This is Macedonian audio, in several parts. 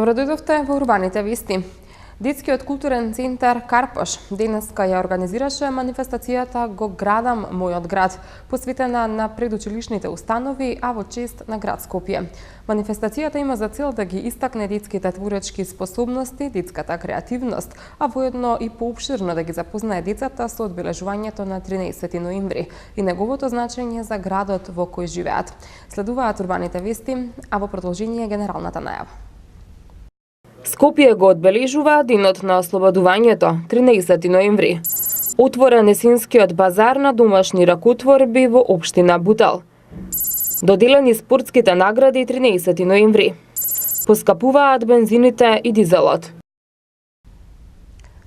Добро дојдовте во урбаните вести. Детскиот културен центар Карпош денеска ја организираше манифестацијата Го градам мојот град, посветена на предучилишните установи, а во чест на град Скопје. Манифестацијата има за цел да ги истакне детските творечки способности, детската креативност, а воедно и поопширно да ги запознае децата со одбележувањето на 13 ноември и неговото значење за градот во кој живеат. Следуваат урбаните вести, а во продолжение генералната најава. Скопје го одбележува денот на ослободувањето, 13 ноември. Отворен есенскиот базар на домашни ракотворби во општина Бутел. Доделени спортските награди 13 ноември. Поскапуваат бензините и дизелот.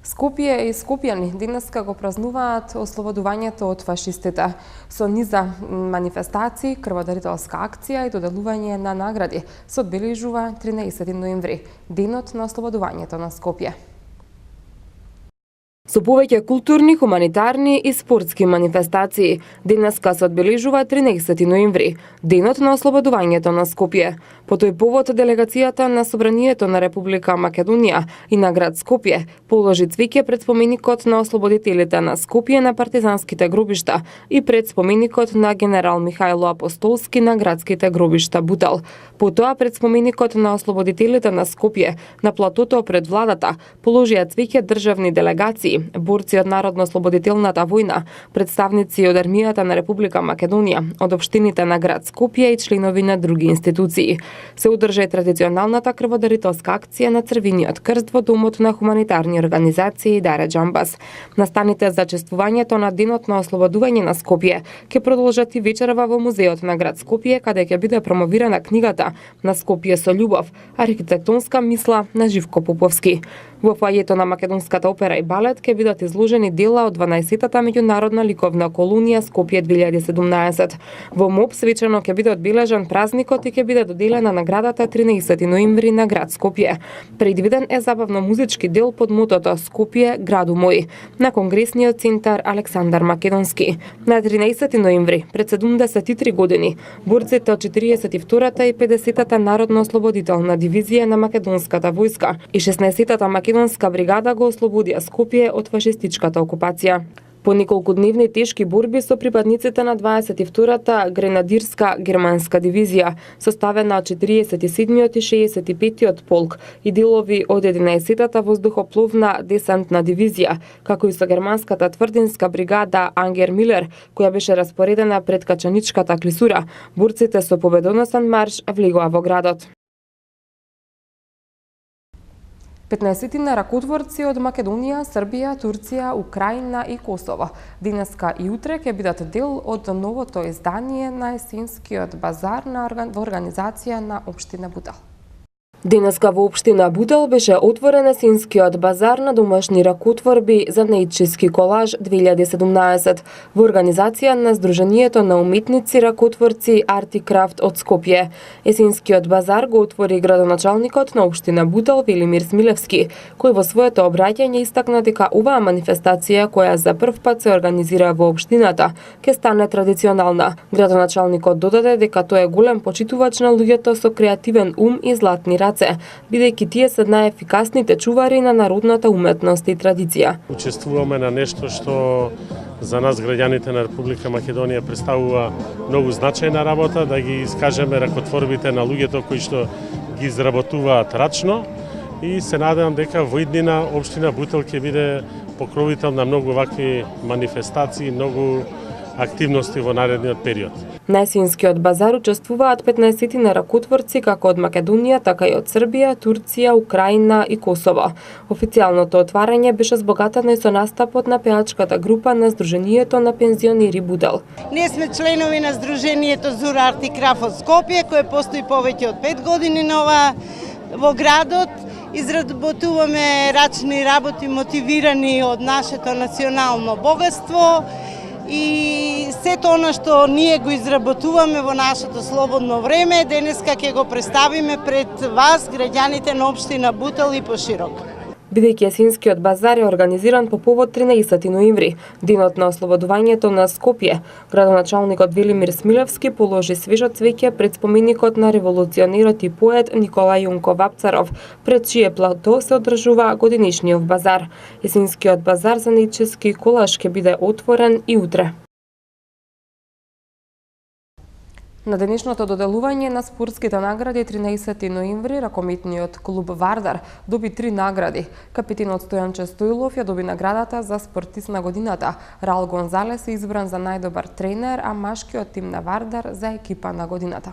Скопје и скопјани денеска го празнуваат ослободувањето од фашистите со низа манифестации, крводарителска акција и доделување на награди се одбележува 13 ноември, денот на ослободувањето на Скопје. Со повеќе културни, хуманитарни и спортски манифестации, денеска се одбележува 13 ноември, денот на ослободувањето на Скопје. По тој повод делегацијата на Собранието на Република Македонија и на град Скопје положи цвеќе пред споменикот на ослободителите на Скопје на партизанските гробишта и пред споменикот на генерал Михајло Апостолски на градските гробишта Бутел. Потоа пред споменикот на ослободителите на Скопје на платото пред владата положија цвеќе државни делегации, борци од Народно-ослободителната војна, представници од армијата на Република Македонија, од општините на град Скопје и членови на други институции. Се одржа и традиционалната крводарителска акција на Црвениот крст во домот на хуманитарни организации Даре Джамбас. Настаните за чествувањето на денот на ослободување на Скопје ќе продолжат и вечерва во музеот на град Скопје, каде ќе биде промовирана книгата На Скопје со љубов, архитектонска мисла на Живко Поповски. Во фоајето на Македонската опера и балет ќе бидат изложени дела од 12-та меѓународна ликовна колонија Скопје 2017. Во МОП свечено ќе биде одбележан празникот и ќе биде доделена наградата 13 ноември на град Скопје. Предвиден е забавно-музички дел под мотото Скопје, граду мој, на Конгресниот центар Александар Македонски. На 13 ноември, пред 73 години, борците од 42-та и 50-та Народно-ослободителна дивизија на Македонската војска и 16-та Македонска бригада го ослободија Скопје од фашистичката окупација. По неколкудневни тешки борби со припадниците на 22-та гренадирска германска дивизија, составена од 47-тиот и 65-тиот полк и делови од 11-та воздухопловна десантна дивизија, како и со германската тврдинска бригада Ангер Милер, која беше распоредена пред Качаничката клисура, борците со победоносен марш влегоа во градот. 15 ракотворци од Македонија, Србија, Турција, Украина и Косово денеска и утре ќе бидат дел од новото издание на есенскиот базар во организација на општина Бутел. Денеска во општина Бутел беше отворен есенскиот базар на домашни ракотворби за наидчески колаж 2017 во организација на Сдруженијето на уметници ракотворци Артикрафт од Скопје. Есенскиот базар го отвори градоначалникот на општина Бутел Велимир Смилевски, кој во своето обраќање истакна дека оваа манифестација која за прв пат се организира во општината ќе стане традиционална. Градоначалникот додаде дека тој е голем почитувач на луѓето со креативен ум и златни раце, бидејќи тие се најефикасните чувари на народната уметност и традиција. Учествуваме на нешто што за нас граѓаните на Република Македонија представува многу значајна работа, да ги искажеме ракотворбите на луѓето кои што ги изработуваат рачно и се надевам дека во иднина општина Бутел ќе биде покровител на многу вакви манифестации, многу активности во наредниот период. На есенскиот базар учествуваат 15 ракотворци како од Македонија, така и од Србија, Турција, Украина и Косово. Официјалното отварање беше збогатено и со настапот на пеачката група на Сдруженијето на пензионери Бутел. Ние сме членови на Сдруженијето Зура Артикрафт од Скопје, кое постои повеќе од 5 години во градот. Изработуваме рачни работи мотивирани од нашето национално богатство и сето она што ние го изработуваме во нашето слободно време, денеска ќе го представиме пред вас, граѓаните на општина Бутел и поширок. бидејќи есенскиот базар е организиран по повод 13 ноември, денот на ослободувањето на Скопје. Градоначалникот Велимир Смилевски положи свежо цвеќе пред споменикот на револуционерот и поет Николај Јунко Вапцаров, пред чие плато се одржува годинишниот базар. Есенскиот базар за најчески колаж ќе биде отворен и утре. На денешното доделување на спортските награди 13 ноември ракометниот клуб Вардар доби 3 награди. Капитенот Стојанче Стоилов ја доби наградата за спортист на годината. Раул Гонзалес е избран за најдобар тренер, а машкиот тим на Вардар за екипа на годината.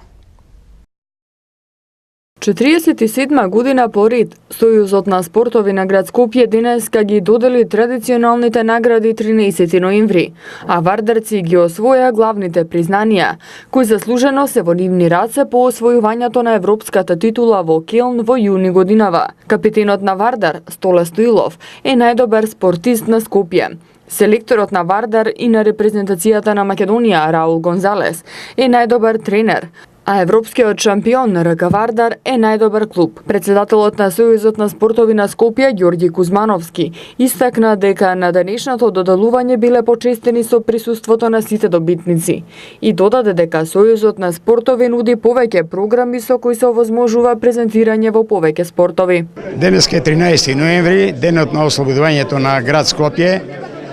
47 година поред, Сојузот на спортови на град Скопје денеска ги додели традиционалните награди 13 ноември, а вардарци ги освоја главните признанија, кои заслужено се во нивни раце по освојувањето на европската титула во Келн во јуни годинава. Капитенот на Вардар, Столе Стоилов, е најдобар спортист на Скопје. Селекторот на Вардар и на репрезентацијата на Македонија, Раул Гонзалес, е најдобар тренер, а европскиот шампион на РК Вардар е најдобар клуб. Председателот на Сојузот на спортови на Скопје, Ѓорѓи Кузмановски, истакна дека на денешното доделување биле почестени со присуството на сите добитници и додаде дека Сојузот на спортови нуди повеќе програми со кои се овозможува презентирање во повеќе спортови. Денеска е 13 ноември, денот на ослободувањето на град Скопје,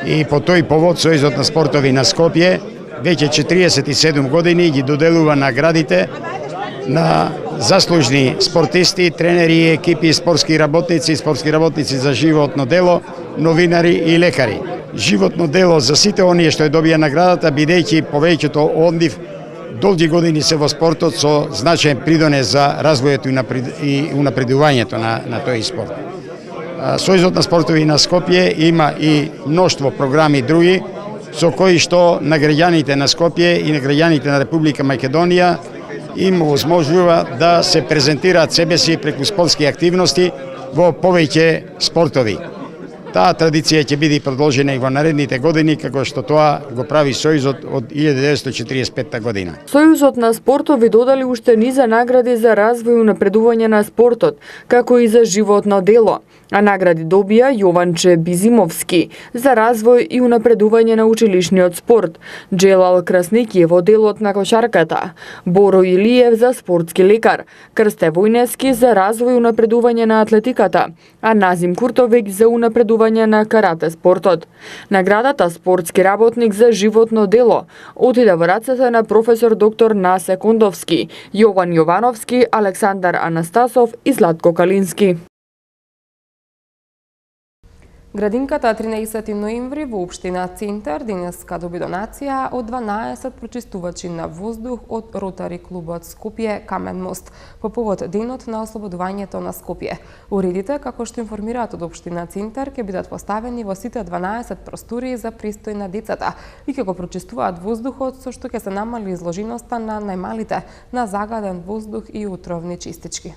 и по тој повод Сојузот на спортови на Скопје веќе 47 години ги доделува наградите на заслужни спортисти, тренери, екипи, спортски работници за животно дело, новинари и лекари. Животно дело за сите оние што ја добија наградата, бидејќи повеќето од нив долги години се во спортот со значаен придонес за развојот и унапредувањето на тој спорт. Сојузот на спортови на Скопје има и мноштво програми други, со кои што на граѓаните на Скопје и на граѓаните на Република Македонија им возможува да се презентираат себе си преку спортски активности во повеќе спортови. Таа традиција ќе биде продолжена и во наредните години, како што тоа го прави Сојузот од 1945 година. Сојузот на спортови додали уште низа награди за развој и унапредување на спортот, како и за животно дело. А награди добија Јованче Бизимовски за развој и унапредување на училишниот спорт, Джелал Красникиев во делот на кошарката, Боро Илиев за спортски лекар, Крсте Војнески за развој и унапредување на атлетиката, а Назим Куртовик за унапредување на карате спортот. Наградата спортски работник за животно дело отиде во рацете на професор доктор Насе Кондовски, Јован Јовановски, Александар Анастасов и Златко Калински. Градинката 13 ноември во општина Центар денеска доби донација од 12 прочистувачи на воздух од Ротари клубот Скопје Камен мост по повод денот на ослободувањето на Скопје. Уредите, како што информираат од општина Центар, ќе бидат поставени во сите 12 простории за престој на децата и ќе го прочистуваат воздухот со што ќе се намали изложеноста на најмалите на загаден воздух и утровни чистички.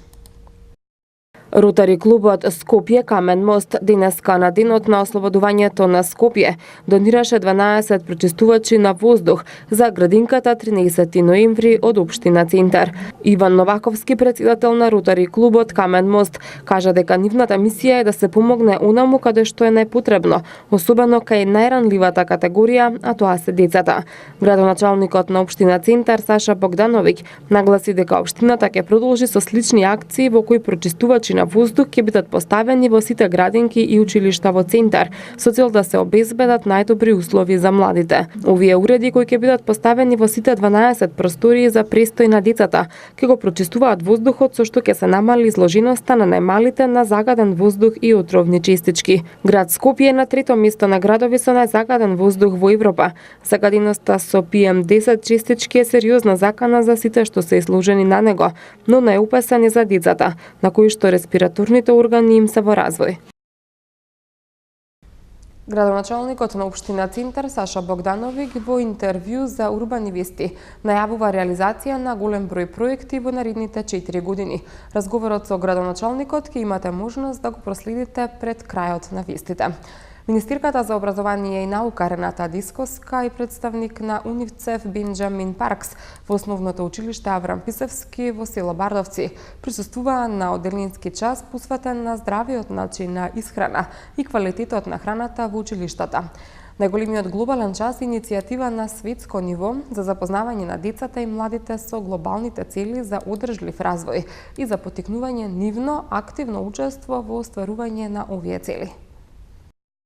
Ротари клубот Скопје Камен мост денеска на денот на ослободувањето на Скопје донираше 12 прочистувачи на воздух за градинката 13 ноември од општина Центар. Иван Новаковски, председател на Ротари клубот Камен мост, кажа дека нивната мисија е да се помогне онаму каде што е најпотребно, особено кај најранливата категорија, а тоа се децата. Градоначалникот на општина Центар Саша Богдановиќ нагласи дека општината ќе продолжи со слични акции во кои прочистувачи на воздух ќе бидат поставени во сите градинки и училишта во Центар, со цел да се обезбедат најдобри услови за младите. Овие уреди кои ќе бидат поставени во сите 12 простории за престој на децата, ќе го прочистуваат воздухот со што ќе се намали изложеноста на најмалите на загаден воздух и отровни честички. Град Скопје е на трето место на градови со најзагаден воздух во Европа. Загаденоста со PM10 честички е сериозна закана за сите што се изложени на него, но најопасен е за децата, на кои што респираторните органи им се во развој. Градоначалникот на општина Центар Саша Богдановиќ во интервју за Урбани вести најавува реализација на голем број проекти во наредните 4 години. Разговорот со градоначалникот ќе имате можност да го проследите пред крајот на вестите. Министерката за образование и наука Рената Дисковска и представник на УНИЦЕФ Бенџамин Паркс во основното училиште Аврам Писевски во село Бардовци присуствуваа на одделински час посветен на здравиот начин на исхрана и квалитетот на храната во училиштата. Најголемиот глобален час е иницијатива на светско ниво за запознавање на децата и младите со глобалните цели за одржлив развој и за поттикнување нивно активно учество во остварување на овие цели.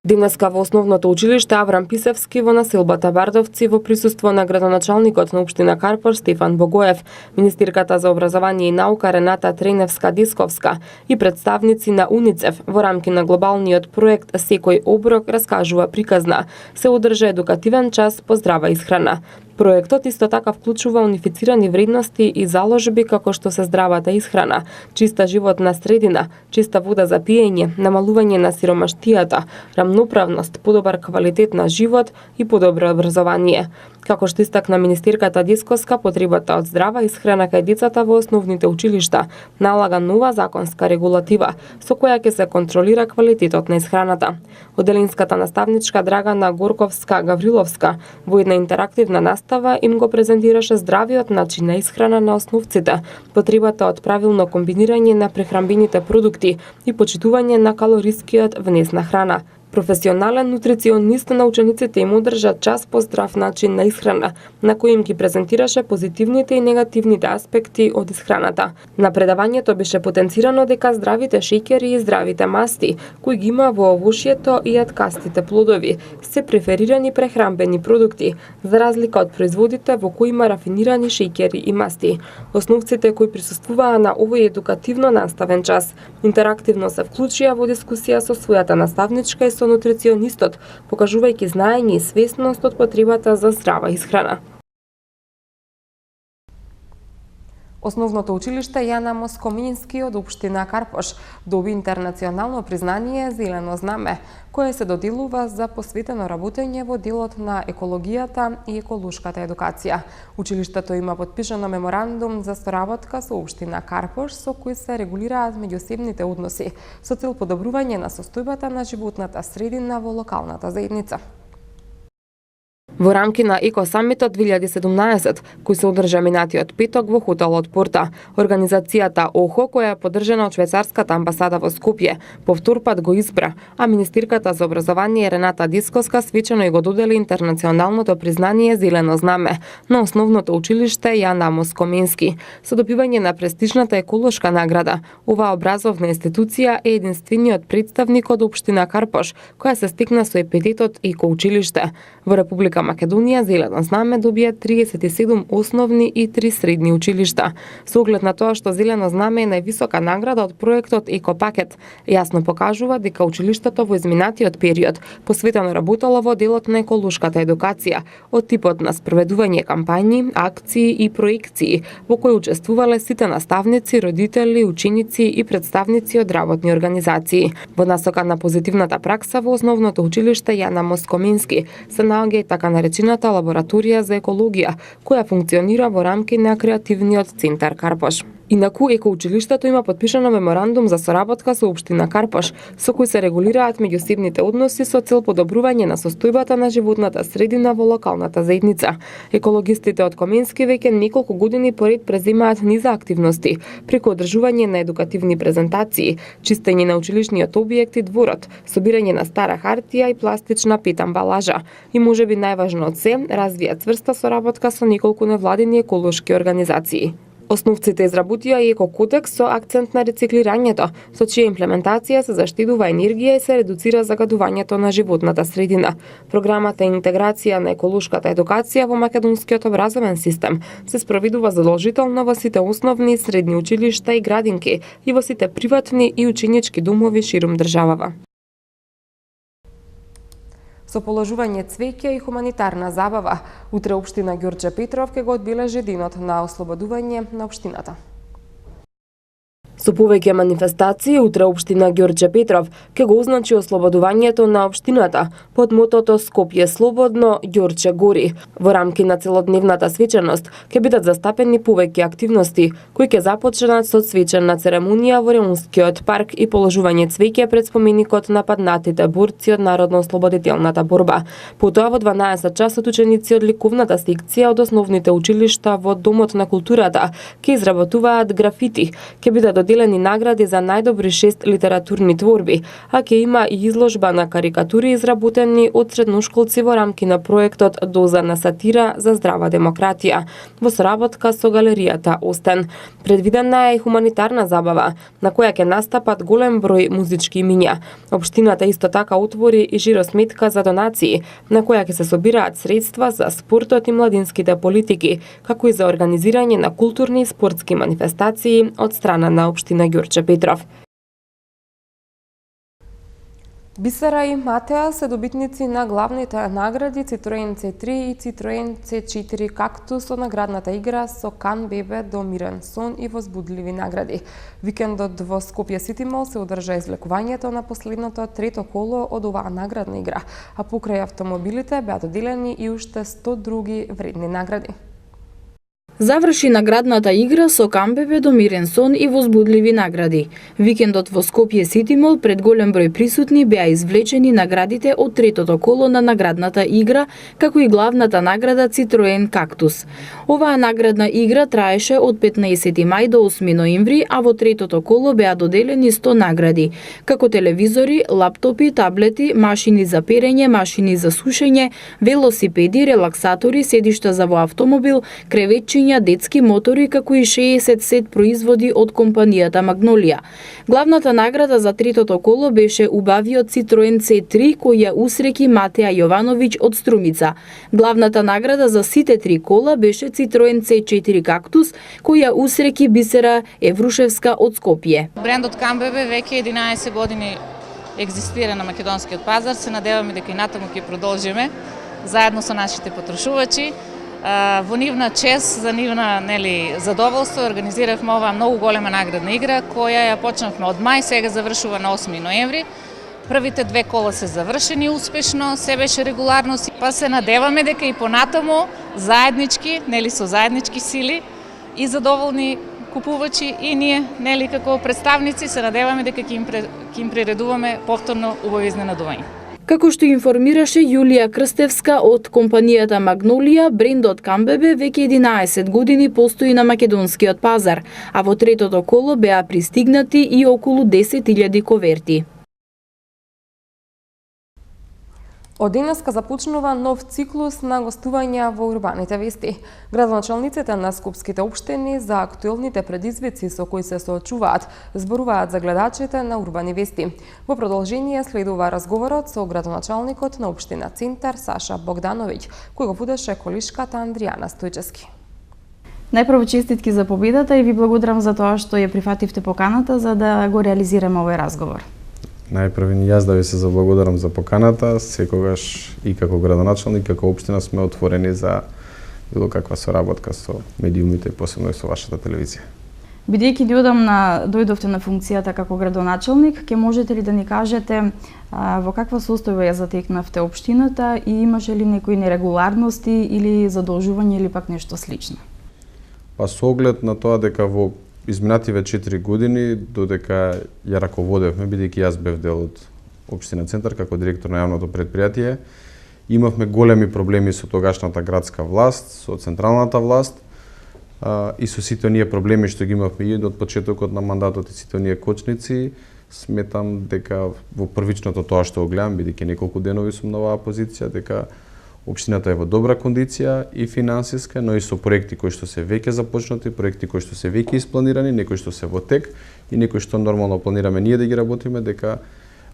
Денеска во основното училиште Аврам Писевски во населбата Бардовци во присуство на градоначалникот на општина Карпош Стефан Богоев, министерката за образование и наука Рената Треневска-Дисковска и представници на УНИЦЕФ во рамки на глобалниот проект Секој оброк раскажува приказна, се одржа едукативен час по здрава исхрана. Проектот исто така вклучува унифицирани вредности и заложби како што се здравата исхрана, чиста животна средина, чиста вода за пиење, намалување на сиромаштијата, рамноправност, подобар квалитет на живот и подобро образование. Како што истакна министерката Дисковска, потребата од здрава исхрана кај децата во основните училишта налага нова законска регулатива со која ќе се контролира квалитетот на исхраната. Одделинската наставничка Драгана Горковска-Гавриловска во една интерактивна настава им го презентираше здравиот начин на исхрана на основците, потребата од правилно комбинирање на прехранбените продукти и почитување на калорискиот внес на храна. Професионален нутриционист на учениците им одржа час по здрав начин на исхрана, на кој им ги презентираше позитивните и негативните аспекти од исхраната. На предавањето беше потенцирано дека здравите шеќери и здравите масти, кои ги има во овошјето и јаткастите плодови, се преферирани прехранбени продукти, за разлика од производите во кои има рафинирани шеќери и масти. Основците кои присуствуваа на овој едукативно наставен час, интерактивно се вклучија во дискусија со својата наставничка и со нутриционистот, покажувајќи знаење и свесност од потребата за здрава исхрана. Основното училиште Јана Москомински од општина Карпош доби интернационално признание Зелено знаме, кое се доделува за посветено работење во делот на екологијата и еколошката едукација. Училиштето има подпишано меморандум за соработка со општина Карпош со кој се регулираат меѓусебните односи со цел подобрување на состојбата на животната средина во локалната заедница. Во рамки на Еко самитот 2017, кој се одржа минатиот петок во хотелот Порта, организацијата ОХО, која е поддржана од швајцарската амбасада во Скопје, повтор пат го избра, а министерката за образование Рената Дисковска свечено и го додели интернационалното признание Зелено знаме на основното училиште Јана Москомински. Со добивање на престижната еколошка награда, оваа образовна институција е единствениот представник од општина Карпош, која се стекна со епитетот екоучилиште. Во Република Македонија Зелено знаме добија 37 основни и 3 средни училишта. Со оглед на тоа што Зелено знаме е највисока награда од проектот Екопакет, јасно покажува дека училиштето во изминатиот период посветено работело во делот на еколошката едукација, од типот на спроведување кампањи, акции и проекции, во кои учествувале сите наставници, родители, ученици и представници од работни организации. Во насока на позитивната пракса во основното училиште Јана Москомински се наоѓа и така наречената лабораторија за екологија, која функционира во рамки на креативниот центар Карпош. Инаку екоучилиштето има подпишано меморандум за соработка со општина Карпош, со кој се регулираат меѓусебните односи со цел подобрување на состојбата на животната средина во локалната заедница. Екологистите од Коменски веќе неколку години поред преземаат низа активности, преку одржување на едукативни презентации, чистење на училишниот објект и дворот, собирање на стара хартија и пластична пет амбалажа. И можеби најважно од се, развија цврста соработка со неколку невладини еколошки организации. Основците изработија и екокодекс со акцент на рециклирањето, со чија имплементација се заштедува енергија и се редуцира загадувањето на животната средина. Програмата Интеграција на еколошката едукација во македонскиот образовен систем се спроведува задолжително во сите основни и средни училишта и градинки и во сите приватни и ученички домови ширум државава. Со положување цвеќе и хуманитарна забава, утре општина Ѓорче Петров ќе го одбележи денот на ослободување на општината. Со повеќе манифестации, утре општина Ѓорче Петров ќе го означи ослободувањето на општината под мотото Скопје слободно, Ѓорче гори. Во рамки на целодневната свеченост ќе бидат застапени повеќе активности, кои ќе започнат со свечена церемонија во Реунскиот парк и положување цвеќе пред споменикот на паднатите борци од народно-ослободителната борба. Потоа во 12 часот ученици од ликовната секција од основните училишта во Домот на културата ќе изработуваат графити, ќе бидат доделени награди за најдобри 6 литературни творби, а ќе има и изложба на карикатури изработени од средношколци во рамки на проектот Доза на сатира за здрава демократија, во соработка со галеријата Остен. Предвидена е хуманитарна забава, на која ќе настапат голем број музички имиња. Општината исто така отвори и жиросметка за донации, на која ќе се собираат средства за спортот и младинските политики, како и за организирање на културни и спортски манифестации од страна на општина Ѓорче Петров. Бисера и Матеа се добитници на главните награди Citroen C3 и Citroen C4 Cactus од наградната игра со Кан Бебе до Мирен сон и возбудливи награди. Викендот во Скопје Сити Мол се одржа извлекувањето на последното трето коло од оваа наградна игра, а покрај автомобилите беа доделени и уште 100 други вредни награди. Заврши наградната игра со камбебе до мирен сон и возбудливи награди. Викендот во Скопје Сити Мол пред голем број присутни беа извлечени наградите од третото коло на наградната игра, како и главната награда Citroen Cactus. Оваа наградна игра траеше од 15 мај до 8 ноември, а во третото коло беа доделени 100 награди, како телевизори, лаптопи, таблети, машини за перење, машини за сушење, велосипеди, релаксатори, седишта за во автомобил, креветчиња, детски мотори, како и 60 сет производи од компанијата Магнолија. Главната награда за третото коло беше убавиот Citroen C3 кој ја усреки Матеа Јовановиќ од Струмица. Главната награда за сите три кола беше Citroen C4 Cactus кој ја усреки Бисера Еврушевска од Скопје. Брендот Камбебе веќе 11 години екзистира на македонскиот пазар. Се надеваме дека и натаму ќе продолжиме заедно со нашите потрошувачи. Во нивна чест, за нивна задоволство, организиравме оваа многу голема наградна игра, која ја почнавме од мај, сега завршува на 8 ноември. Првите две кола се завршени успешно, се беше регуларност, па се надеваме дека и понатаму заеднички, со заеднички сили и задоволни купувачи и ние, како представници, се надеваме дека ќе им приредуваме повторно убави изненадување. Како што информираше Јулија Крстевска од компанијата Магнолија, брендот Камбебе веќе 11 години постои на македонскиот пазар, а во третото коло беа пристигнати и околу 10.000 коверти. Од денеска започнува нов циклус на гостувања во урбаните вести. Градоначалниците на скопските општини за актуелните предизвици со кои се соочуваат, зборуваат за гледачите на урбани вести. Во продолжение следува разговорот со градоначалникот на општина Центар Саша Богдановиќ, кој го водеше колишката Андријана Стојчевски. Најпрво честитки за победата и ви благодарам за тоа што ја прифативте поканата за да го реализираме овој разговор. Најпрво и јас да ви се заблагодарам за поканата, секогаш и како градоначалник, како општина сме отворени за било каква соработка со медиумите и посебно и со вашата телевизија. Бидејќи дојдовте на функцијата како градоначалник, ќе можете ли да ни кажете во каква состојба ја затекнавте општината и имаше ли некои нерегуларности или задолжување или пак нешто слично? Па со оглед на тоа дека во изминативе 4 години, додека ја раководевме, бидејќи јас бев дел од општина Центар како директор на јавното претпријатие, имавме големи проблеми со тогашната градска власт, со централната власт и со сите оние проблеми што ги имавме и од почетокот на мандатот и сите оние кочници. Сметам дека во првичното тоа што го гледам, бидејќи неколку денови сум на оваа позиција, дека општината е во добра кондиција и финансиска, но и со проекти кои што се веќе започнати, проекти кои што се веќе испланирани, некои што се во тек и некои што нормално планираме ние да ги работиме, дека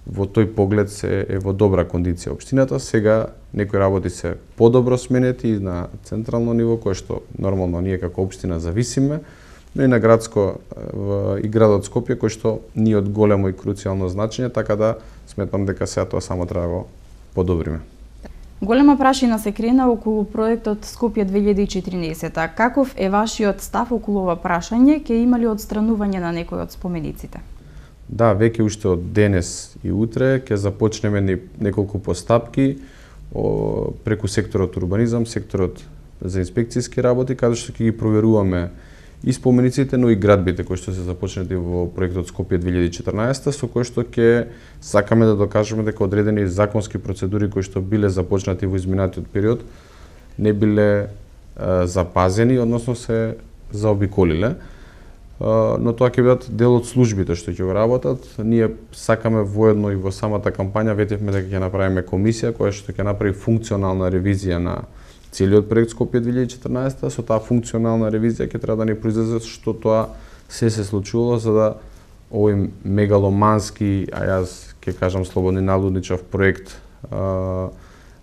во тој поглед се е во добра кондиција општината. Сега некои работи се подобро сменети и на централно ниво, кое што нормално ние како општина зависиме, но и на градско и градот Скопје, кој што ни од големо и круцијално значење, така да сметам дека сега тоа само треба да го подобриме. Голема прашина се крена околу проектот Скопје 2014. Каков е вашиот став околу ова прашање? Ке има ли одстранување на некој од спомениците? Да, веќе уште од денес и утре ќе започнеме неколку постапки преку секторот урбанизам, секторот за инспекцијски работи, каде што ќе ги проверуваме и спомениците, но и градбите кои што се започнати во проектот Скопје 2014, со кој што ќе сакаме да докажеме дека одредени законски процедури кои што биле започнати во изминатиот период не биле запазени, односно се заобиколиле. Но тоа ќе бидат дел од службите што ќе го работат. Ние сакаме воедно и во самата кампања ветевме дека ќе направиме комисија која што ќе направи функционална ревизија на целиот проект Скопје 2014, со таа функционална ревизија ќе треба да ни произлезе што тоа се случувало за да овој мегаломански, а јас ќе кажам слободни налудничав проект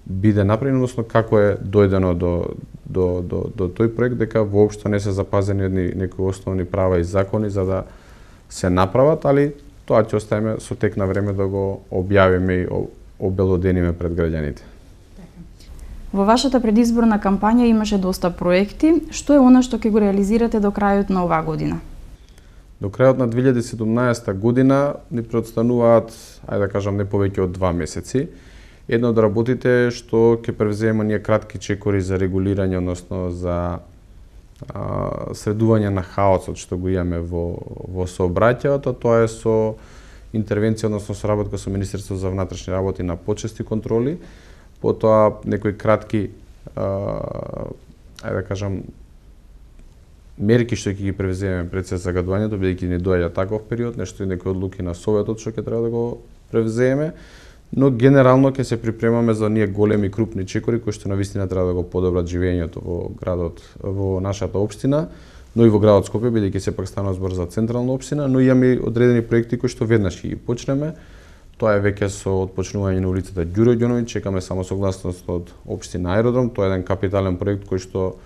биде направен, односно како е дојдено до тој проект, дека воопшто не се запазени некои основни права и закони за да се направат, али тоа ќе оставиме со тек на време да го објавиме и обелодениме пред граѓаните. Во вашата предизборна кампања имаше доста проекти. Што е она што ќе го реализирате до крајот на оваа година? До крајот на 2017 година ни преостануваат, ајде да кажам, не повеќе од 2 месеци. Едно од работите што ќе превземеме ние кратки чекори за регулирање, односно за средување на хаосот што го имаме во сообраќајот, тоа е со интервенција, односно соработка со Министерството за внатрешни работи на почести контроли, потоа некои кратки, ајде да кажам, мерки што ќе ги превземеме пред се загадувањето, бидејќи ни доаѓа таков период, нешто и некои одлуки на Советот што ќе треба да го превземеме, но генерално ќе се припремаме за ние големи крупни чекори кои што навистина треба да го подобрат живењето во градот, во нашата општина, но и во градот Скопје, бидејќи сепак станува збор за централна општина, но имаме одредени проекти кои што веднаш ќе ги почнеме. Тоа е веќе со отпочнување на улицата Ѓуро Ѓоновиќ, чекаме само согласност од општина Аеродром, тоа е еден капитален проект кој што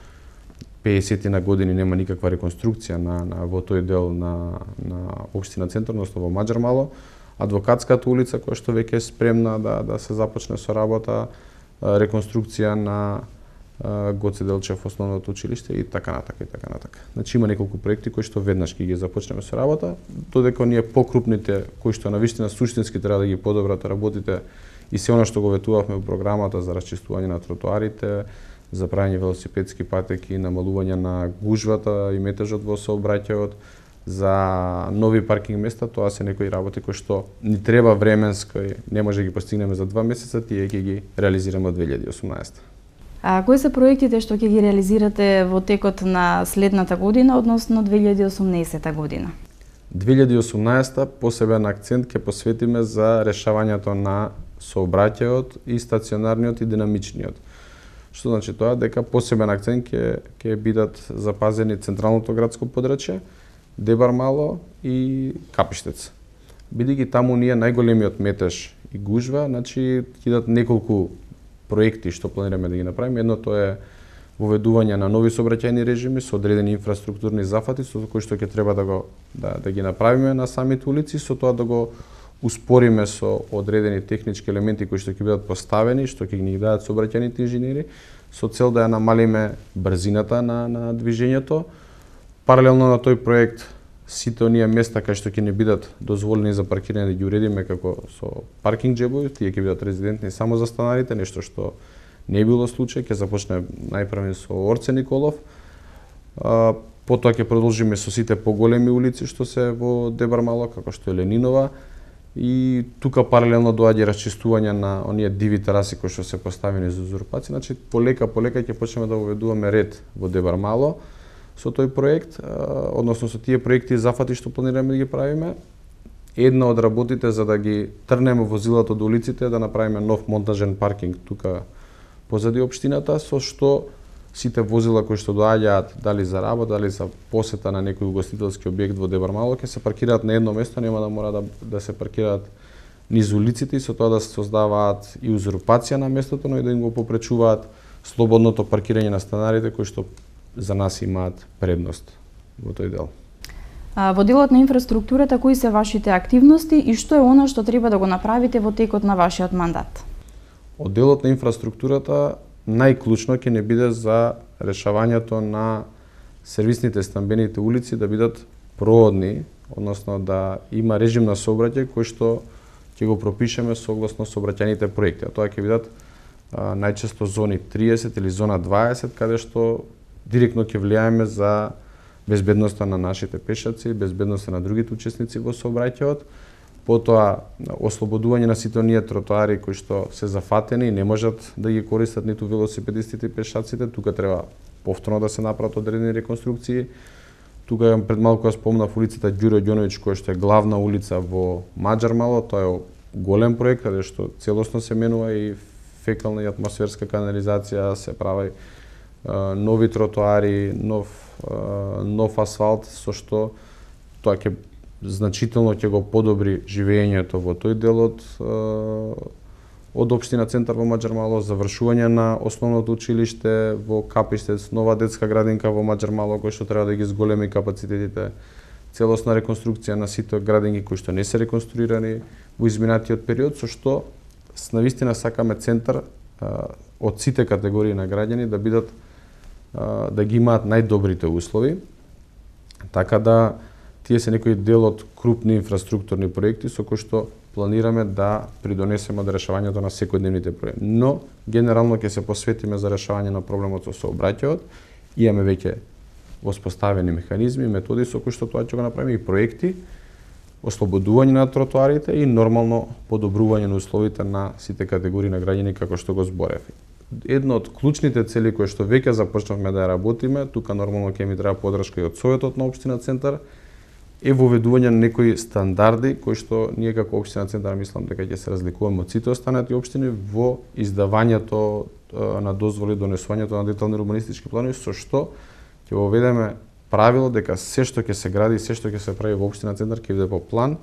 50 на години нема никаква реконструкција во тој дел на општина Центар, односно во Маџар мало. Адвокатската улица која што веќе е спремна да се започне со работа, реконструкција на Гоце Делчев основното училиште и така натака и така натака. Значи има неколку проекти кои што веднаш ќе ги започнеме со работа, додека ние покрупните кои што навистина суштински треба да ги подобрат работите и се она што го ветувавме во програмата за расчистување на тротоарите, за правење велосипедски патеки, намалување на гужвата и метежот во сообраќајот, за нови паркинг места, тоа се некои работи кои што ни треба временско и не може да ги постигнеме за 2 месеца, тие ќе ги реализираме од 2018. Кои се проектите што ќе ги реализирате во текот на следната година, односно 2018 година? 2018 посебен акцент ќе посветиме за решавањето на сообраќајот и стационарниот и динамичниот. Што значи тоа? Дека посебен акцент ќе бидат запазени централното градско подрачје, Дебар мало и Капиштец. Бидејќи таму ние најголемиот метеж и гужва, значи ќе дадат неколку проекти што планираме да ги направиме. Едното е воведување на нови сообраќајни режими со одредени инфраструктурни зафати со кои што ќе треба да ги направиме на самите улици, со тоа да го успориме со одредени технички елементи кои што ќе бидат поставени, што ќе ни дадат сообраќајните инженери, со цел да ја намалиме брзината на движењето. Паралелно на тој проект, сите оние места кај што ќе ни бидат дозволени за паркирање да ги уредиме како со паркинг џебови, тие ќе бидат резидентни само за станарите, нешто што не било случај, ќе започне најпрвен со Орце Николов. Потоа ќе продолжиме со сите поголеми улици што се во Дебар мало, како што е Ленинова, и тука паралелно доаѓа расчистување на оние диви тераси кои што се поставени за узурпација. Значи полека ќе почнеме да воведуваме ред во Дебар мало со тој проект, односно со тие проекти и зафати што планираме да ги правиме. Една од работите за да ги трнеме возилата од улиците е да направиме нов монтажен паркинг тука позади општината, со што сите возила кои што доаѓаат дали за работа, дали за посета на некој угостителски објект во Дебар мало ќе се паркираат на едно место, нема да мора да се паркираат низ улиците и со тоа да се создаваат и узурпација на местото, но и да им го попречуваат слободното паркирање на станарите кои што за нас имаат предност во тој дел. Во делот на инфраструктурата, кои се вашите активности и што е она што треба да го направите во текот на вашиот мандат? од делот на инфраструктурата најклучно ќе не биде за решавањето на сервисните стамбените улици да бидат проводни, односно да има режим на сообраќај кој што ќе го пропишеме согласно сообраќајните проекти. А тоа ќе бидат најчесто зони 30 или зона 20, каде што директно ќе влијаеме за безбедноста на нашите пешаци, безбедноста на другите учесници во сообраќајот. Потоа ослободување на сите оние тротоари кои што се зафатени и не можат да ги користат ниту велосипедистите и пешаците, тука треба повторно да се направат одредени реконструкции. Тука пред малку ја спомнав улицата Ѓуро Ѓоновиќ, која што е главна улица во Маџармало, тоа е голем проект каде што целосно се менува и фекална и атмосферска канализација, се прави нови тротоари, нов асфалт, со што тоа ќе значително ќе го подобри живеењето во тој дел од општина Центар во Маџармало, завршување на основното училиште во Капиштец, нова детска градинка во Маџармало кој што треба да ги зголеми капацитетите, целосна реконструкција на сите градинки кои што не се реконструирани во изминатиот период, со што навистина сакаме Центар од сите категории на граѓани да бидат да ги имаат најдобрите услови, така да тие се некои дел од крупни инфраструктурни проекти со кои што планираме да придонесеме од решавањето на секојдневните проблеми. Но генерално ќе се посветиме за решавање на проблемот со сообраќајот. Имаме веќе воспоставени механизми, методи со кои што тоа ќе го направиме и проекти, ослободување на тротоарите и нормално подобрување на условите на сите категории на граѓани како што го зборев. Една од клучните цели кои што веќе започнавме да ја работиме, тука нормално ќе ми треба поддршка и од Советот на општина Центар, е воведување на некои стандарди кои што ние како општина Центар мислам дека ќе се разликуваме од сите останати општини во издавањето на дозволи, донесувањето на детални урбанистички планови, со што ќе воведеме правило дека се што ќе се гради, се што ќе се прави во општина Центар ќе биде по план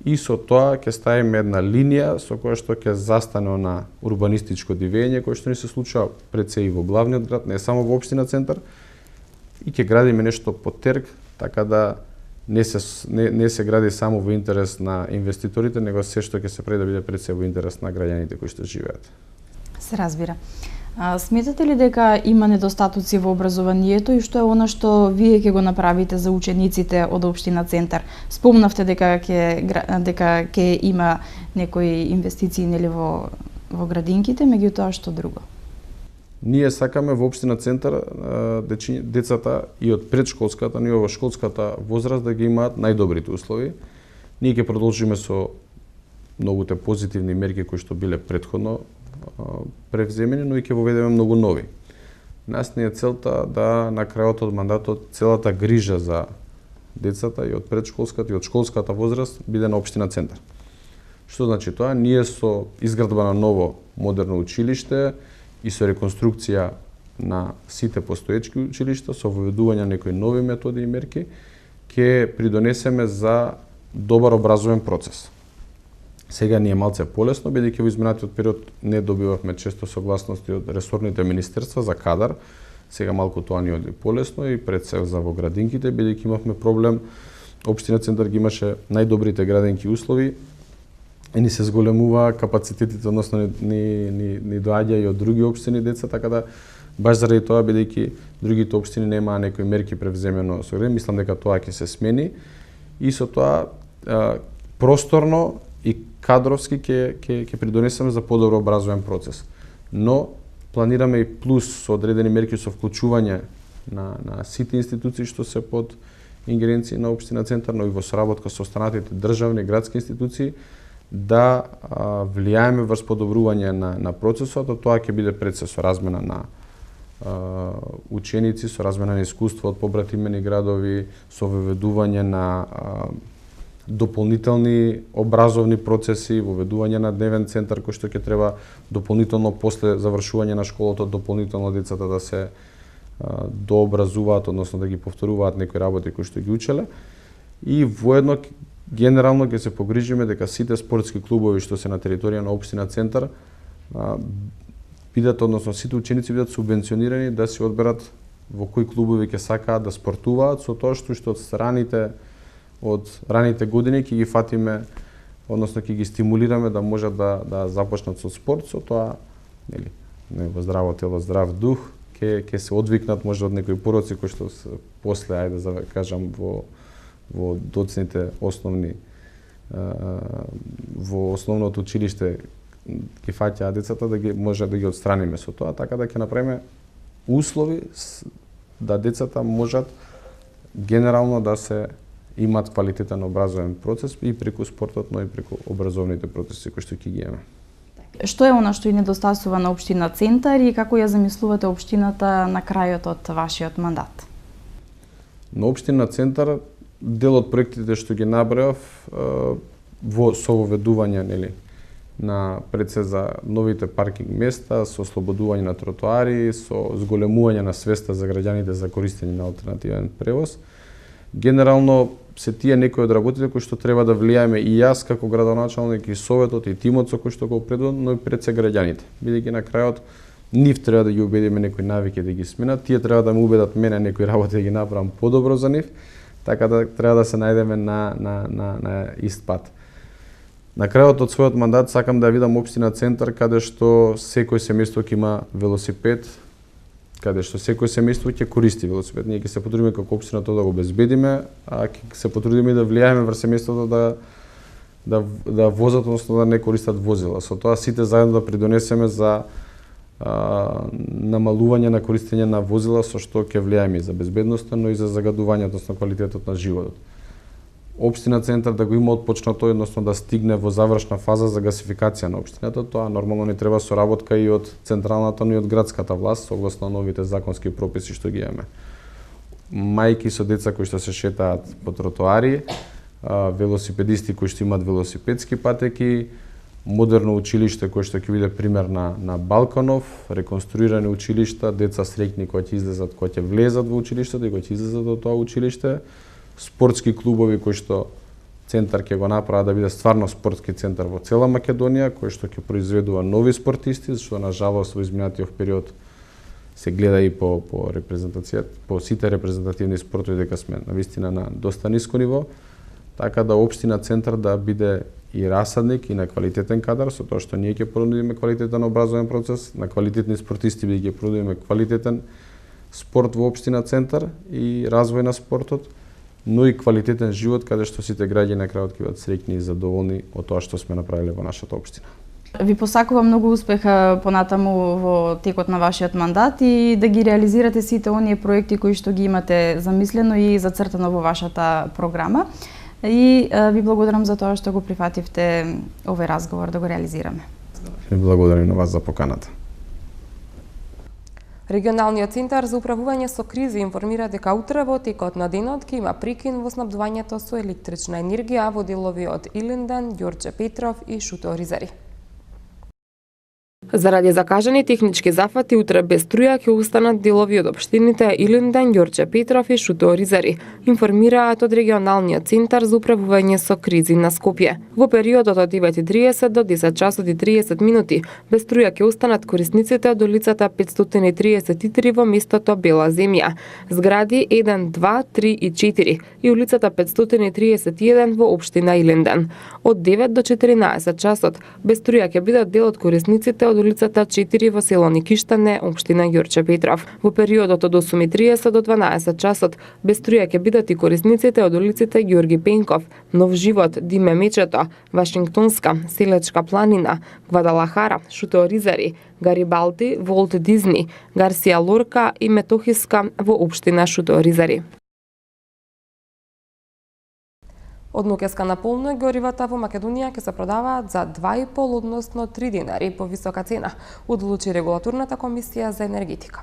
и со тоа ќе ставиме една линија со која што ќе застане на урбанистичко дивење кој што ни се случува пред се и во главниот град, не само во општина Центар, и ќе градиме нешто по терк, така да не се гради само во интерес на инвеститорите, него се што ќе се прави да биде пред се во интерес на граѓаните кои што живеат. Се разбира. Сметате ли дека има недостатоци во образованието и што е она што вие ќе го направите за учениците од општина Центар? Спомнавте дека ќе има некои инвестиции нели во градинките, меѓутоа што друго? Ние сакаме во општина Центар децата и од предшколската, и во школската возраст да ги имаат најдобрите услови. Ние ќе продолжиме со многуте позитивни мерки кои што биле претходно превземени, но и ќе воведеме многу нови. Нас не е целта да на крајот од мандатот целата грижа за децата и од предшколската и од школската возраст биде на општина Центар. Што значи тоа? Ние со изградба на ново модерно училиште и со реконструкција на сите постоечки училишта, со воведување на некои нови методи и мерки, ќе придонесеме за добар образовен процес. Сега ни е малце полесно, бидејќи во изминатиот период не добивавме често согласности од ресорните министерства за кадар. Сега малку тоа ни оди полесно и пред се за во градинките, бидејќи имавме проблем. Општина Центар ги имаше најдобрите градинки услови и ни се зголемува капацитетите, односно ни доаѓа и од други општини деца, така да баш заради тоа, бидејќи другите општини немаа некои мерки превземено со време, мислам дека тоа ќе се смени и со тоа просторно и кадровски ќе придонесеме за подобро образовен процес. Но планираме и плюс со одредени мерки со вклучување на сите институции што се под ингеренција на општина Центар, но и во соработка со останатите државни и градски институции да влијаеме врз подобрување на процесот, а тоа ќе биде пред се со размена на ученици, со размена на искуство од побратимени градови, со воведување на дополнителни образовни процеси, воведување на дневен центар кој што ќе треба дополнително после завршување на школата, дополнително децата да се дообразуваат, односно да ги повторуваат некои работи кои што ги учеле. И воедно генерално ќе се погрижиме дека сите спортски клубови што се на територија на општина Центар бидат, односно сите ученици бидат субвенционирани да се одберат во кои клубови ќе сакаат да спортуваат, со тоа што од раните години ќе ги фатиме односно ќе ги стимулираме да можат да започнат со спорт, со тоа, нели, во здраво тело, здрав дух, ќе се одвикнат може од некои пороци кои што после, ајде да кажам, во доцните основни во основното училиште ги фаќаат децата, да ги може да ги отстраниме со тоа, така да ќе направиме услови да децата можат генерално да се имат квалитетен образовен процес и преку спортот, но и преку образовните процеси кои што ќе ги имаме. Што е она што и недостасува на општина Центар и како ја замислувате општината на крајот од вашиот мандат? На општина Центар дел од проектите што ги набројав со воведување, нели, на пред се за новите паркинг места, со ослободување на тротоари, со зголемување на свеста за граѓаните за користење на алтернативен превоз. Генерално се тие некои од работите кои што треба да влијаеме и јас како градоначалник и советот и тимот со кој што го предводам, но и пред се граѓаните. Бидејќи на крајот нив треба да ги убедиме некои навики да ги сменат, тие треба да ме убедат мене некои работи да ги направам подобро за нив, така да треба да се најдеме на ист пат. На крајот од својот мандат сакам да видам општина Центар каде што секој семејство ќе има велосипед, каде што секој семејство ќе користи велосипед. Ние ќе се потрудиме како општина тоа да го обезбедиме, а ќе се потрудиме и да влијаеме врз семејството да возат, односно да не користат возила. Со тоа сите заедно да придонесеме за намалување на користење на возила, со што ќе влијаеме и за безбедноста, но и за загадувањето, односно квалитетот на животот. Општина Центар да го има отпочнато, односно да стигне во завршна фаза за гасификација на општината, тоа нормално не треба соработка и од централната, но и од градската власт, согласно новите законски прописи што ги имаме. Мајки со деца кои што се шетаат по тротоари, велосипедисти кои што имаат велосипедски патеки, модерно училиште кое што ќе биде пример на Балканов, реконструирани училишта, деца среќни кои ќе излезат, кои ќе влезат во училиштето и кои ќе излезат од тоа училиште, спортски клубови кои што Центар ќе го направи да биде стварно спортски центар во цела Македонија, кој што ќе произведува нови спортисти, што на жалост во изминатиот период се гледа и по репрезентација, по сите репрезентативни спортови дека сме навистина на доста ниско ниво, така да општина Центар да биде и расадник и на квалитетен кадар, со тоа што ние ќе понудиме квалитетен образовен процес, на квалитетни спортисти бидејќи ќе понудиме квалитетен спорт во општина Центар и развој на спортот, но и квалитетен живот каде што сите граѓани на крајот ќе бидат среќни и задоволни од тоа што сме направиле во нашата општина. Ви посакувам многу успеха понатаму во текот на вашиот мандат и да ги реализирате сите оние проекти кои што ги имате замислено и зацртано во вашата програма. И ви благодарам за тоа што го прифативте овој разговор да го реализираме. Ви благодарам на вас за поканата. Регионалниот центар за управување со кризи информира дека утре во текот на денот ќе има прекин во снабдувањето со електрична енергија во делови од Илинден, Ѓорче Петров и Шуто Ризари. Заради закажани технички зафати, утре без струја ќе останат делови од општините Илинден, Ѓорче Петров и Шуто Ризари, информираат од Регионалниот центар за управување со кризи на Скопје. Во периодот од 9:30 до 10 часот и 30 минути без струја ќе останат корисниците од улицата 533 во местото Бела земја, згради 1, 2, 3 и 4 и улицата 531 во општина Илинден. Од 9 до 14 часот без струја ќе бидат дел од корисниците од улицата 4 во село Никиштане, општина Ѓорче Петров. Во периодот од 8:30 до 12 часот без струја ќе бидат и корисниците од улиците Ѓорги Пенков, Нов живот, Диме Мечето, Вашингтонска, Селечка планина, Гвадалахара, Шуто Ризари, Гарибалди, Волт Дизни, Гарсија Лорка и Метохиска во општина Шуто Ризари. Од Нукеска на полно горивата во Македонија ќе се продаваат за 2,5 односно 3 динари по висока цена, одлучи регулаторната комисија за енергетика.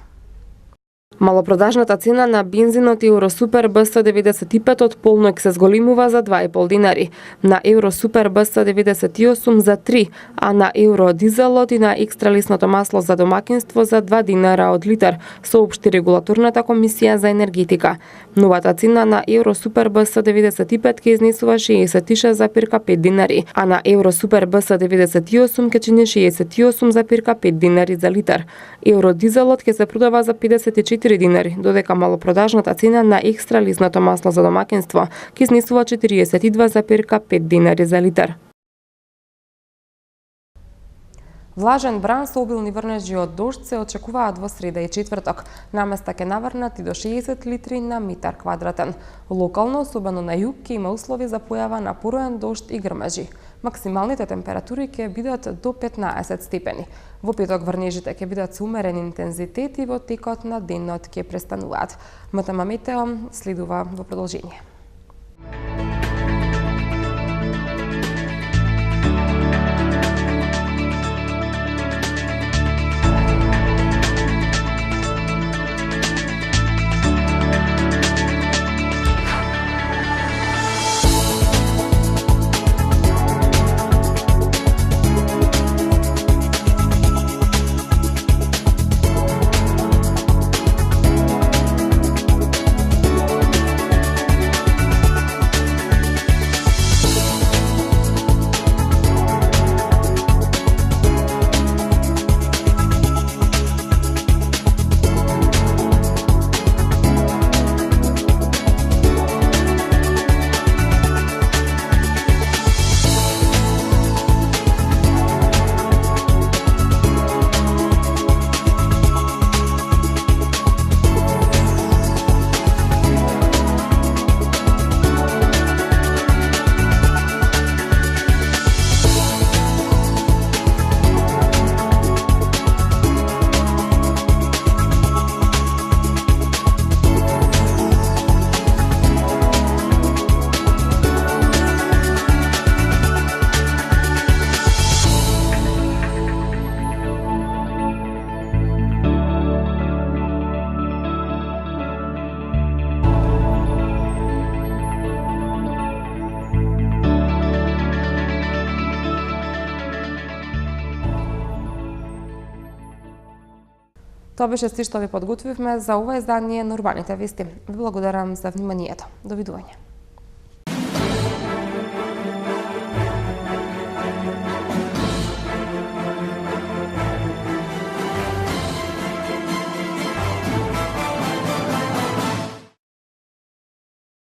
Малопродажната цена на бензинот Евросупер B195 од полнок се зголемува за 2,5 динари, на Евросупер B198 за 3, а на Евродизелот и на екстралисното масло за домакинство за 2 динара од литар, соопшти регулаторната комисија за енергетика. Новата цена на Евросупер B195 ќе изнесува 66,5 динари, а на Евросупер B198 ќе чини 68,5 динари за литар. Евродизелот ќе се продава за 54 динари, додека малопродажната цена на екстралисното масло за домакинство ќе изнесува 42,5 динари за литар. Влажен бран со обилни врнежи од дожд се очекуваат во среда и четврток. Наместа ќе наврнат и до 60 литри на метар квадратен. Локално, особено на југ, ќе има услови за појава на пороен дожд и грмежи. Максималните температури ќе бидат до 15 степени. Во петок врнежите ќе бидат со умерен интензитет и во текот на денот ќе престануваат. МТМ Метео следува во продолжение. Тоа беше се што ви подготвивме за ова издание на Урбаните вести. Ви благодарам за вниманието. Довидување.